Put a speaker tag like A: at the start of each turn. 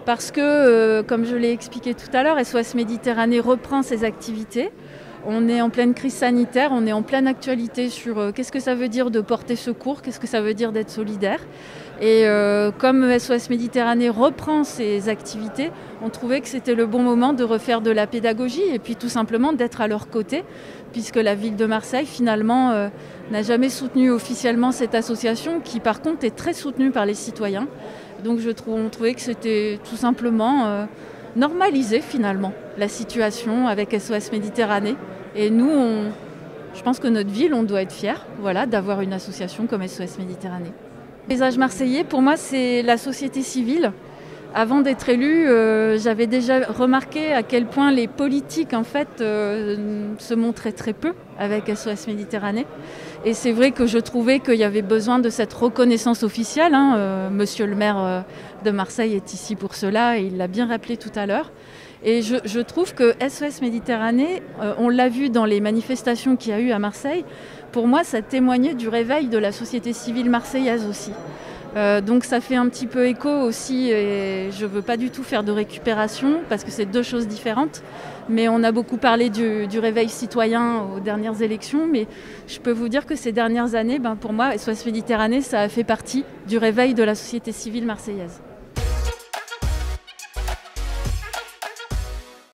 A: Parce que, comme je l'ai expliqué tout à l'heure, SOS Méditerranée reprend ses activités. On est en pleine crise sanitaire, on est en pleine actualité sur qu'est-ce que ça veut dire de porter secours, qu'est-ce que ça veut dire d'être solidaire. Et comme SOS Méditerranée reprend ses activités, on trouvait que c'était le bon moment de refaire de la pédagogie et puis tout simplement d'être à leur côté, puisque la ville de Marseille finalement n'a jamais soutenu officiellement cette association qui par contre est très soutenue par les citoyens. Donc on trouvait que c'était tout simplement normaliser finalement la situation avec SOS Méditerranée. Et nous, je pense que notre ville, on doit être fiers, voilà, d'avoir une association comme SOS Méditerranée. Le paysage marseillais, pour moi, c'est la société civile. Avant d'être élue, j'avais déjà remarqué à quel point les politiques en fait, se montraient très peu avec SOS Méditerranée. Et c'est vrai que je trouvais qu'il y avait besoin de cette reconnaissance officielle. Monsieur le maire de Marseille est ici pour cela et il l'a bien rappelé tout à l'heure. Et je trouve que SOS Méditerranée, on l'a vu dans les manifestations qu'il y a eu à Marseille, pour moi ça témoignait du réveil de la société civile marseillaise aussi. Donc ça fait un petit peu écho aussi, et je ne veux pas du tout faire de récupération parce que c'est deux choses différentes, mais on a beaucoup parlé du réveil citoyen aux dernières élections, mais je peux vous dire que ces dernières années, pour moi, SOS Méditerranée, ça a fait partie du réveil de la société civile marseillaise.